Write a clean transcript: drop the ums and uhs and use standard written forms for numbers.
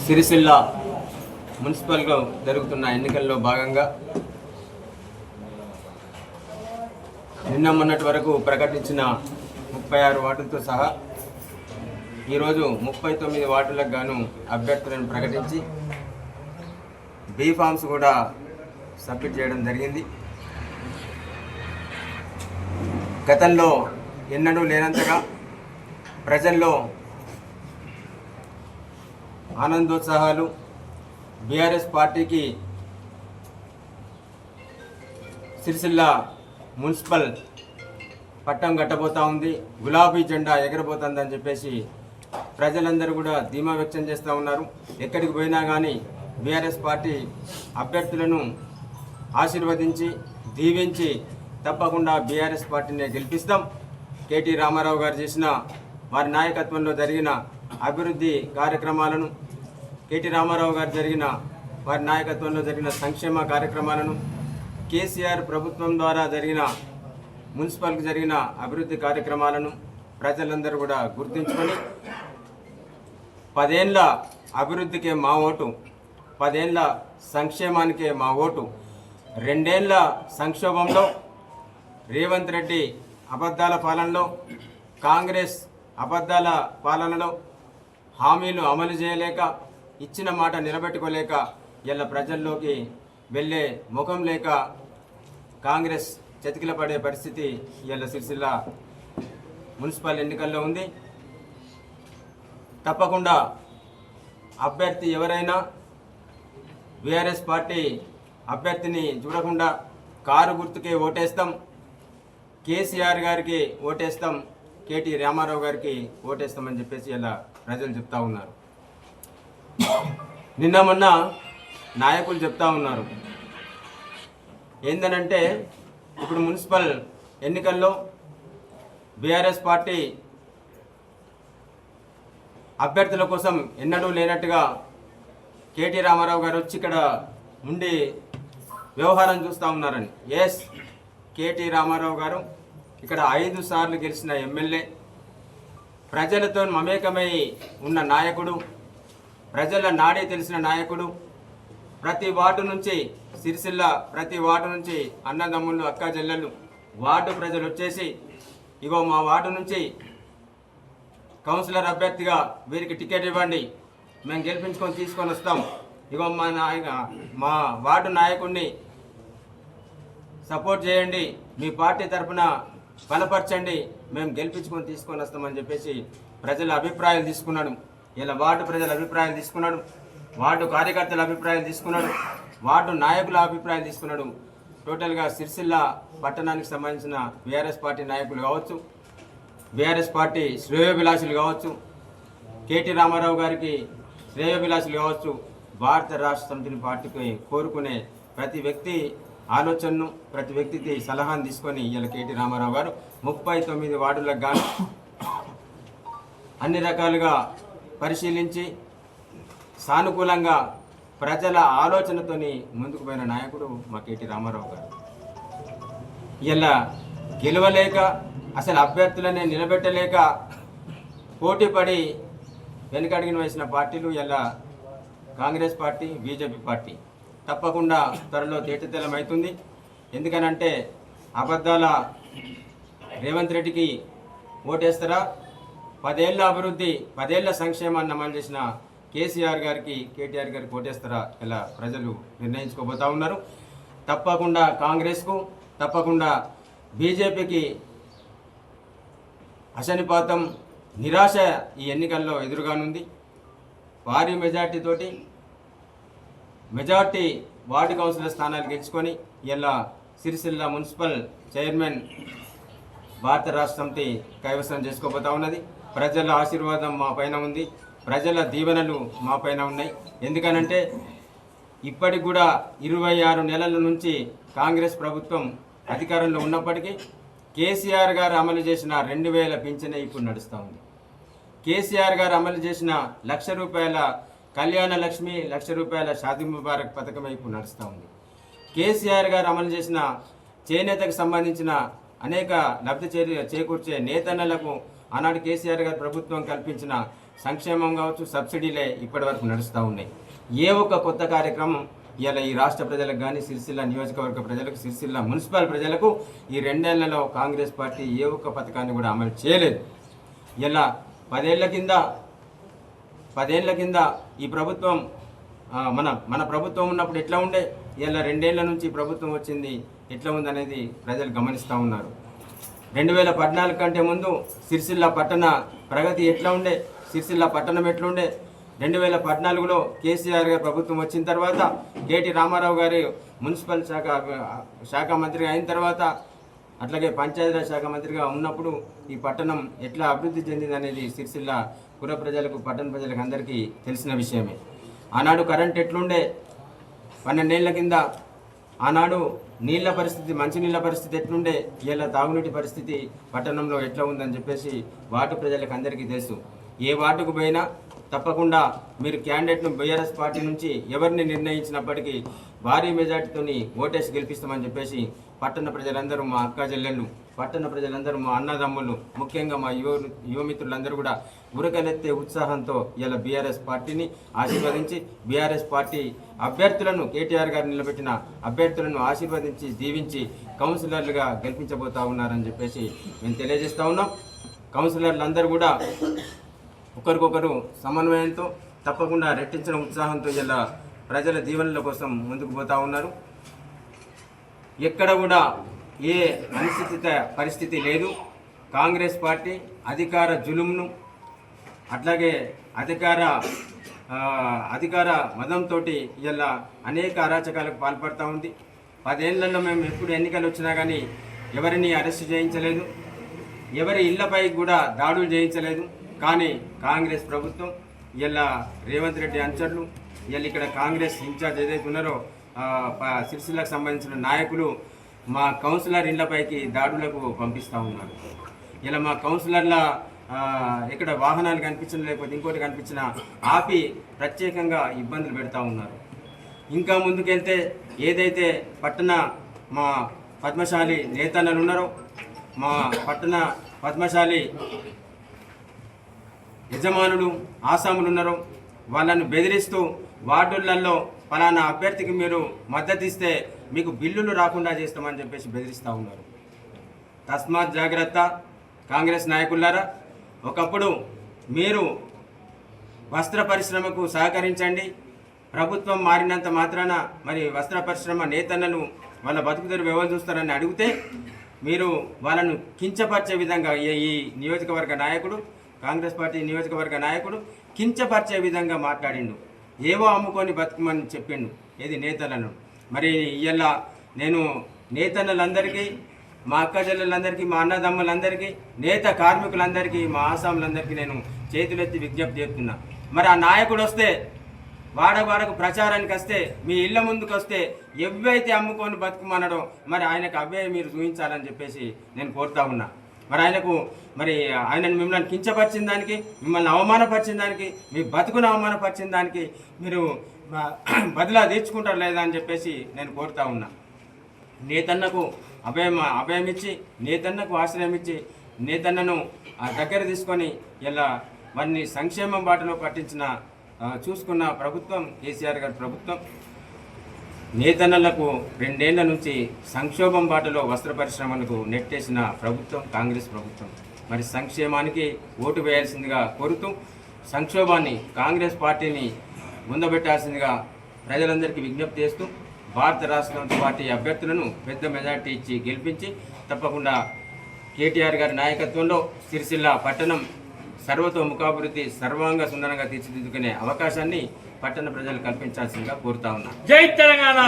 సిరిసిల్ల మున్సిపల్గా జరుగుతున్న ఎన్నికల్లో భాగంగా నిన్న మొన్నటి వరకు ప్రకటించిన 36 వార్డులతో సహా ఈరోజు 39 వార్డులకు గాను అభ్యర్థులను ప్రకటించి బీ ఫామ్స్ కూడా సబ్మిట్ చేయడం జరిగింది. గతంలో ఎన్నడూ లేనంతగా ప్రజల్లో ఆనందోత్సాహాలు, బీఆర్ఎస్ పార్టీకి సిరిసిల్ల మున్సిపల్ పట్టం కట్టబోతా ఉంది, గులాబీ జెండా ఎగరబోతుందని చెప్పేసి ప్రజలందరూ కూడా ధీమా వ్యక్తం చేస్తూ ఉన్నారు. ఎక్కడికి పోయినా కానీ బీఆర్ఎస్ పార్టీ అభ్యర్థులను ఆశీర్వదించి దీవించి తప్పకుండా బీఆర్ఎస్ పార్టీని గెలిపిస్తాం. కేటీ రామారావు గారు చేసిన వారి నాయకత్వంలో జరిగిన అభివృద్ధి కార్యక్రమాలను, కేటీ రామారావు గారు వారి నాయకత్వంలో జరిగిన సంక్షేమ కార్యక్రమాలను, కేసీఆర్ ప్రభుత్వం ద్వారా జరిగిన మున్సిపల్కి జరిగిన అభివృద్ధి కార్యక్రమాలను ప్రజలందరూ కూడా గుర్తుంచుకొని 10 ఏళ్ళ అభివృద్ధికే మా ఓటు, 10 ఏళ్ళ సంక్షేమానికే మా ఓటు, 2 ఏళ్ళ సంక్షోభంలో రేవంత్ రెడ్డి అబద్ధాల పాలనలో, కాంగ్రెస్ అబద్ధాల పాలనలో హామీలు అమలు చేయలేక, ఇచ్చిన మాట నిలబెట్టుకోలేక ఇలా ప్రజల్లోకి వెళ్ళే ముఖం లేక కాంగ్రెస్ చతికిల పడే పరిస్థితి ఇలా సిరిసిల్ల మున్సిపల్ ఎన్నికల్లో ఉంది. తప్పకుండా అభ్యర్థి ఎవరైనా బీఆర్ఎస్ పార్టీ అభ్యర్థిని చూడకుండా కారు గుర్తుకే ఓటేస్తాం, కేసీఆర్ గారికి ఓటేస్తాం, కేటీ రామారావు గారికి ఓటేస్తామని చెప్పేసి ఇలా ప్రజలు చెప్తా ఉన్నారు. నిన్న మొన్న నాయకులు చెప్తా ఉన్నారు ఏందనంటే, ఇప్పుడు మున్సిపల్ ఎన్నికల్లో బీఆర్ఎస్ పార్టీ అభ్యర్థుల కోసం ఎన్నడూ లేనట్టుగా కేటీ రామారావు గారు వచ్చి ఇక్కడ ఉండి వ్యవహారం చూస్తూ ఉన్నారని. ఎస్, కేటీ రామారావు గారు ఇక్కడ 5 సార్లు గెలిచిన ఎమ్మెల్యే, ప్రజలతో మమేకమై ఉన్న నాయకుడు, ప్రజల నాడే తెలిసిన నాయకుడు. ప్రతి వార్డు నుంచి సిరిసిల్ల ప్రతి వార్డు నుంచి అన్నదమ్ముళ్ళు, అక్క చెల్లెళ్ళు, వార్డు ప్రజలు వచ్చేసి ఇగో మా వార్డు నుంచి కౌన్సిలర్ అభ్యర్థిగా వీరికి టికెట్ ఇవ్వండి, మేము గెలిపించుకొని తీసుకొని వస్తాం, ఇగో మా వార్డు నాయకుడిని సపోర్ట్ చేయండి, మీ పార్టీ తరఫున బలపరచండి, మేము గెలిపించుకొని తీసుకొని వస్తామని చెప్పేసి ప్రజల అభిప్రాయాలు తీసుకున్నాడు. ఇలా వార్డు ప్రజల అభిప్రాయాలు తీసుకున్నాడు, వార్డు కార్యకర్తల అభిప్రాయాలు తీసుకున్నాడు, వార్డు నాయకుల అభిప్రాయాలు తీసుకున్నాడు. టోటల్గా సిరిసిల్ల పట్టణానికి సంబంధించిన బీఆర్ఎస్ పార్టీ నాయకులు కావచ్చు, బీఆర్ఎస్ పార్టీ శ్రేయోభిలాషులు కావచ్చు, కేటీ రామారావు గారికి శ్రేయోభిలాషులు కావచ్చు, భారత రాష్ట్ర సమితిని పార్టీకి కోరుకునే ప్రతి వ్యక్తి ఆలోచనను, ప్రతి వ్యక్తికి సలహాను తీసుకొని ఇలా కేటీ రామారావు గారు 39 వార్డులకు గాను అన్ని రకాలుగా పరిశీలించి సానుకూలంగా ప్రజల ఆలోచనతోని ముందుకు పోయిన నాయకుడు మా కేటీ రామారావు గారు. ఇలా గెలవలేక, అసలు అభ్యర్థులనే నిలబెట్టలేక పోటీపడి వెనుకడిగిన వేసిన పార్టీలు ఇలా కాంగ్రెస్ పార్టీ, బీజేపీ పార్టీ. తప్పకుండా త్వరలో తేటతెల్లమవుతుంది. ఎందుకనంటే అబద్ధాల రేవంత్ రెడ్డికి ఓటేస్తారా, 10 ఏళ్ళ అభివృద్ధి, 10 ఏళ్ళ సంక్షేమాన్ని అమలు చేసిన కేసీఆర్ గారికి, కేటీఆర్ గారికి ఓటేస్తారా ఇలా ప్రజలు నిర్ణయించుకోబోతా ఉన్నారు. తప్పకుండా కాంగ్రెస్కు, తప్పకుండా బీజేపీకి అశనిపాతం, నిరాశ ఈ ఎన్నికల్లో ఎదురుగానుంది. భారీ మెజార్టీ వార్డు కౌన్సిలర్ స్థానాలు గెలుచుకొని ఇలా సిరిసిల్ల మున్సిపల్ చైర్మన్ భారత రాష్ట్ర సమితి కైవసం చేసుకోబోతా ఉన్నది. ప్రజల ఆశీర్వాదం మా పైన ఉంది, ప్రజల దీవెనలు మా పైన ఉన్నాయి. ఎందుకనంటే ఇప్పటికి కూడా 26 నెలల నుంచి కాంగ్రెస్ ప్రభుత్వం అధికారంలో ఉన్నప్పటికీ కేసీఆర్ గారు అమలు చేసిన 2000 పింఛనే ఇప్పుడు నడుస్తూ ఉంది. కేసీఆర్ గారు అమలు చేసిన ₹1,00,000 కళ్యాణ లక్ష్మి, ₹1,00,000 షాదీ ముబారక్ పథకం ఇప్పుడు నడుస్తూ ఉంది. కేసీఆర్ గారు అమలు చేసిన చేనేతకు సంబంధించిన అనేక లబ్ధి చేకూర్చే నేతన్నలకు ఆనాడు కేసీఆర్ గారు ప్రభుత్వం కల్పించిన సంక్షేమం కావచ్చు, సబ్సిడీలే ఇప్పటి వరకు నడుస్తూ ఉన్నాయి. ఏ ఒక్క కొత్త కార్యక్రమం ఇలా ఈ రాష్ట్ర ప్రజలకు కానీ, సిరిసిల్ల నియోజకవర్గ ప్రజలకు, సిరిసిల్ల మున్సిపల్ ప్రజలకు ఈ 2 ఏళ్లలో కాంగ్రెస్ పార్టీ ఏ ఒక్క పథకాన్ని కూడా అమలు చేయలేదు. ఇలా 10 ఏళ్ల కింద ఈ ప్రభుత్వం మన ప్రభుత్వం ఉన్నప్పుడు ఎట్లా ఉండే, ఇలా 2 ఏళ్ల నుంచి ప్రభుత్వం వచ్చింది ఎట్లా ఉందనేది ప్రజలు గమనిస్తూ ఉన్నారు. 2014 కంటే ముందు సిరిసిల్ల పట్టణ ప్రగతి ఎట్లా ఉండే, సిరిసిల్ల పట్టణం ఎట్లుండే, 2014లో కేసీఆర్ గారి ప్రభుత్వం వచ్చిన తర్వాత, కేటీ రామారావు గారి మున్సిపల్ శాఖ మంత్రిగా అయిన తర్వాత, అట్లాగే పంచాయతీరాజ్ శాఖ మంత్రిగా ఉన్నప్పుడు ఈ పట్టణం ఎట్లా అభివృద్ధి చెందింది అనేది సిరిసిల్ల పుర ప్రజలకు, పట్టణ ప్రజలకు అందరికీ తెలిసిన విషయమే. ఆనాడు కరెంట్ ఎట్లుండే, 12 ఏళ్ల కింద ఆనాడు నీళ్ళ పరిస్థితి, మంచినీళ్ళ పరిస్థితి ఎట్లుండే, ఇలా తాగునీటి పరిస్థితి పట్టణంలో ఎట్లా ఉందని చెప్పేసి వార్డు ప్రజలకు అందరికీ తెలుసు. ఏ వార్డుకు పోయినా తప్పకుండా మీరు క్యాండిడేట్ను బీఆర్ఎస్ పార్టీ నుంచి ఎవరిని నిర్ణయించినప్పటికీ భారీ మెజార్టీతోని ఓటేసి గెలిపిస్తామని చెప్పేసి పట్టణ ప్రజలందరూ, మా అక్క చెల్లెళ్ళు, పట్టణ ప్రజలందరూ, మా అన్నదమ్ముళ్ళు, ముఖ్యంగా మా యువమిత్రులందరూ కూడా ఉరకలెత్తే ఉత్సాహంతో ఇలా బీఆర్ఎస్ పార్టీని ఆశీర్వదించి, బీఆర్ఎస్ పార్టీ అభ్యర్థులను, కేటీఆర్ గారు నిలబెట్టిన అభ్యర్థులను ఆశీర్వదించి, దీవించి కౌన్సిలర్లుగా గెలిపించబోతా ఉన్నారని చెప్పేసి మేము తెలియజేస్తూ ఉన్నాం. కౌన్సిలర్లు అందరూ కూడా ఒకరికొకరు సమన్వయంతో, తప్పకుండా రెట్టించిన ఉత్సాహంతో ఇలా ప్రజల దీవెనల కోసం ముందుకు పోతూ ఉన్నారు. ఎక్కడ కూడా ఏ అనిశ్చిత పరిస్థితి లేదు. కాంగ్రెస్ పార్టీ అధికార జులుంను, అట్లాగే అధికార మదంతో ఇలా అనేక అరాచకాలకు పాల్పడుతూ ఉంది. 10 ఏళ్లలో మేము ఎప్పుడు ఎన్నికలు వచ్చినా కానీ ఎవరిని అరెస్ట్ చేయించలేదు, ఎవరి ఇళ్లపై కూడా దాడులు చేయించలేదు. కానీ కాంగ్రెస్ ప్రభుత్వం ఇలా రేవంత్ రెడ్డి అనుచరులు, ఇలా ఇక్కడ కాంగ్రెస్ ఇన్ఛార్జ్ ఏదైతే ఉన్నారో సిరిసిల్లకు సంబంధించిన నాయకులు మా కౌన్సిలర్ ఇళ్లపైకి దాడులకు పంపిస్తూ ఉన్నారు. ఇలా మా కౌన్సిలర్ల ఇక్కడ వాహనాలు కనిపించిన, లేకపోతే ఇంకోటి కనిపించిన ఆపి ప్రత్యేకంగా ఇబ్బందులు పెడతా ఉన్నారు. ఇంకా ముందుకెళ్తే ఏదైతే పట్టణ మా పద్మశాలి నేతన్నలు ఉన్నారో, మా పట్టణ పద్మశాలి యజమానులు, ఆసాములు ఉన్నారో వాళ్ళను బెదిరిస్తూ వార్డులలో ఫలానా అభ్యర్థికి మీరు మద్దతు ఇస్తే మీకు బిల్లులు రాకుండా చేస్తామని చెప్పేసి బెదిరిస్తూ ఉన్నారు. తస్మాత్ జాగ్రత్త కాంగ్రెస్ నాయకులారా. ఒకప్పుడు మీరు వస్త్ర పరిశ్రమకు సహకరించండి, ప్రభుత్వం మారినంత మాత్రాన మరి వస్త్ర పరిశ్రమ నేతన్నలు వాళ్ళ బతుకుదెరువు ఎవరు చూస్తారని అడిగితే మీరు వాళ్ళను కించపరిచే విధంగా ఈ నియోజకవర్గ నాయకుడు, కాంగ్రెస్ పార్టీ నియోజకవర్గ నాయకుడు కించపరిచే విధంగా మాట్లాడిండు. ఏవో అమ్ముకొని బతుకమని చెప్పిండు ఏది నేతలను. మరి ఇలా నేను నేతన్నలందరికీ, మా అక్క చెల్లెలందరికీ, మా అన్నదమ్ములందరికీ, నేత కార్మికులందరికీ, మా ఆసాములందరికీ నేను చేతులెత్తి విజ్ఞప్తి చేస్తున్నా. మరి ఆ నాయకుడు వస్తే వాడకు ప్రచారానికి వస్తే, మీ ఇళ్ళ ముందుకు వస్తే ఎవైతే అమ్ముకొని బతుకమన్నాడో మరి ఆయనకు అవే మీరు చూపించాలని చెప్పేసి నేను కోరుతా ఉన్నా. మరి ఆయనను మిమ్మల్ని కించపరిచిన దానికి, మిమ్మల్ని అవమానపరిచిన దానికి, మీ బతుకును అవమానపరిచిన దానికి మీరు బదిలా తీర్చుకుంటారు లేదా అని చెప్పేసి నేను కోరుతా ఉన్నా. నేతన్నకు అభయం ఇచ్చి, నేతన్నకు ఆశ్రయం ఇచ్చి, నేతన్నను దగ్గర తీసుకొని ఇలా వారిని సంక్షేమం బాటలో పట్టించిన చూసుకున్న ప్రభుత్వం కేసీఆర్ గారి ప్రభుత్వం. నేతన్నలకు 2 ఏళ్ల నుంచి సంక్షోభం బాటలో వస్త్ర పరిశ్రమలకు నెట్టేసిన ప్రభుత్వం కాంగ్రెస్ ప్రభుత్వం. మరి సంక్షేమానికి ఓటు వేయాల్సిందిగా కోరుతూ, సంక్షోభాన్ని, కాంగ్రెస్ పార్టీని ముందబెట్టాల్సిందిగా ప్రజలందరికీ విజ్ఞప్తి చేస్తూ, భారత రాష్ట్ర పార్టీ అభ్యర్థులను పెద్ద మెజార్టీ ఇచ్చి గెలిపించి తప్పకుండా కేటీఆర్ గారి నాయకత్వంలో సిరిసిల్ల పట్టణం సర్వతోముఖాభివృద్ధి, సర్వాంగ సుందరంగా తీర్చిదిద్దుకునే అవకాశాన్ని పట్టణ ప్రజలు కల్పించాల్సిందిగా కోరుతా ఉన్నా. జై తెలంగాణ.